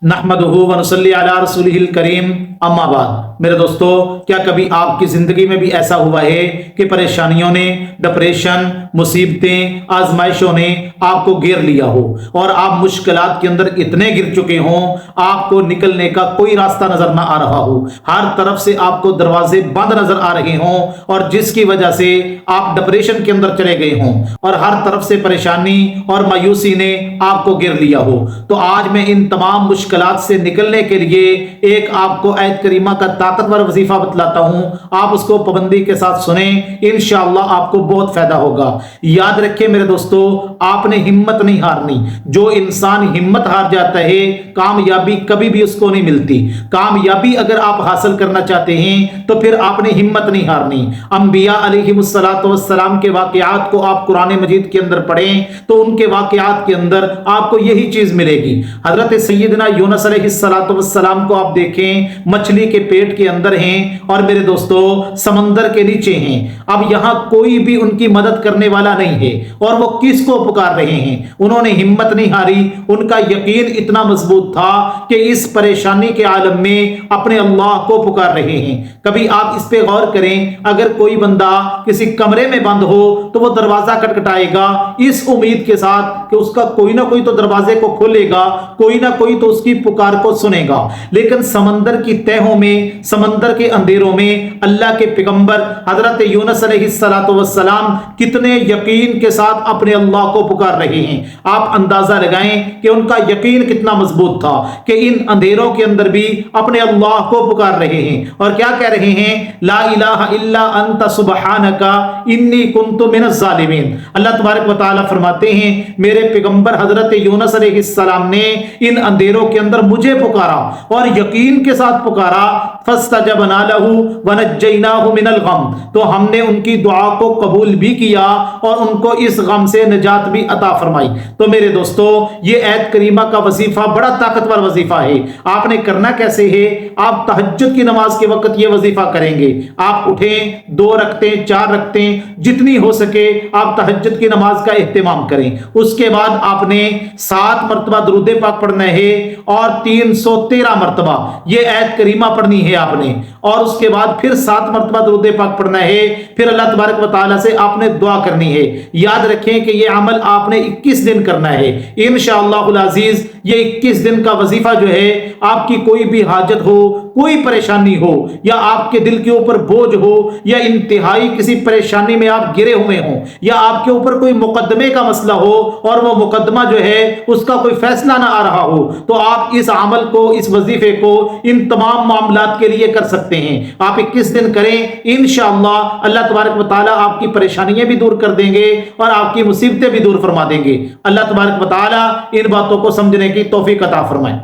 नहमदुहु व नसल्ली अला रसूलिहिल करीम अम्मा बाद। मेरे दोस्तों, क्या कभी आपकी ज़िंदगी में भी ऐसा हुआ है कि परेशानियों ने, डिप्रेशन, मुसीबतें, आजमाइशों ने आपको घेर लिया हो और आप मुश्किलात के अंदर इतने गिर चुके हों, आपको निकलने का कोई रास्ता नज़र ना आ रहा हो, हर तरफ से आपको दरवाजे बंद नज़र आ रहे हों और जिसकी वजह से आप डिप्रेशन के अंदर चले गए हों और हर तरफ से परेशानी और मायूसी ने आपको घेर लिया हो, तो आज मैं इन तमाम मुश्किलात से निकलने के लिए एक आपको आयत करीमा का ताकतवर वजीफा बतलाता हूं। आप उसको पाबंदी के साथ सुने, इंशाअल्लाह आपको बहुत फायदा होगा। याद रखिए मेरे दोस्तों, आपने हिम्मत नहीं हारनी। जो इंसान हिम्मत हार जाता है, कामयाबी कभी भी उसको नहीं मिलती। कामयाबी अगर आप हासिल करना चाहते हैं तो फिर आपने हिम्मत नहीं हारनी। अंबिया अलैहिमुस्सलातु वस्सलाम के वाकयात को आप कुरान मजीद के अंदर पढ़ें तो उनके वाकयात के अंदर आपको यही चीज मिलेगी। हजरत सैयदना यूनुस अलैहिस्सलातु वस्सलाम को आप देखें, मछली के पेट के अंदर हैं और मेरे दोस्तों समंदर के नीचे हैं। अब यहां कोई भी उनकी मदद करने वाला नहीं है और वो किसको पुकार रहे हैं? उन्होंने हिम्मत नहीं हारी। उनका यकीन इतना मजबूत था कि इस परेशानी के आलम में अपने अल्लाह को पुकार रहे हैं। कभी आप इस पे गौर करें, अगर कोई बंदा किसी कमरे में बंद हो तो वो दरवाजा खटखटाएगा इस उम्मीद के साथ कि उसका कोई ना कोई तो दरवाजे को खोलेगा, कोई ना कोई तो उसकी पुकार को सुनेगा। लेकिन समंदर की तहों में, समंदर के अंधेरों में अल्लाह के पैगंबर हजरत यूनुस अलैहिस्सलातु वस्सलाम कितने यकीन के साथ अपने अल्लाह को पुकार रहे हैं। आप अंदाजा लगाएं कि उनका यकीन कितना मजबूत था कि इन अंधेरों के अंदर भी अपने अल्लाह को पुकार रहे हैं और क्या कह रहे हैं? ला इलाहा इल्ला अंता सुब्हानका इन्नी कुन्तु मिनज़ ज़ालिमीन। अल्लाह तबारक व तआला फरमाते हैं, मेरे पैगंबर हजरत यूनुस अलैहिस्सलाम ने इन अंधेरों के अंदर मुझे पुकारा और यकीन के साथ पुकारा। फस्तजबना लहू व नज्जयनाहु मिनल गम, तो हमने उनकी दुआ को कबूल भी किया और उनको इस गम से निजात भी अता फरमाई। तो मेरे दोस्तों, ये आयत करीमा का वजीफा बड़ा ताकतवर वजीफा है। आपने करना कैसे है? आप तहज्जुद की नमाज के वक्त ये वजीफा करेंगे। आप उठें, 2 रखतें, 4 रखतें, जितनी हो सके आप तहज्जुद की नमाज का एहतिमाम करें। उसके बाद आपने 7 मरतबा दुरूद पाक पढ़ना है और 313 मरतबा ये आयत करीमा पढ़नी है आपने, और उसके बाद फिर 7 मरतबा दुरूद पाक पढ़ना है। फिर अल्लाह तबारक व तआला से आपने दुआ करनी है। याद रखें कि ये अमल आपने 21 दिन करना है इंशाअल्लाहुल अजीज। ये 21 दिन का वजीफा जो है, आपकी कोई भी हाजत हो, कोई परेशानी हो, या आपके दिल के ऊपर बोझ हो, या इंतहाई किसी परेशानी में आप गिरे हुए हो, या आपके ऊपर कोई मुकदमे का मसला हो और वो मुकदमा जो है उसका कोई फैसला ना आ रहा हो, तो आप इस अमल को, इस वजीफे को इन तमाम मामलात के लिए कर सकते हैं। आप 21 दिन करें, इंशाअल्लाह अल्लाह तबारक व तआला आपकी परेशानियां भी दूर कर देंगे और आपकी मुसीबतें भी दूर फरमा देंगे। अल्लाह तबारक व तआला इन बातों को समझने की तौफीक अता फरमाए।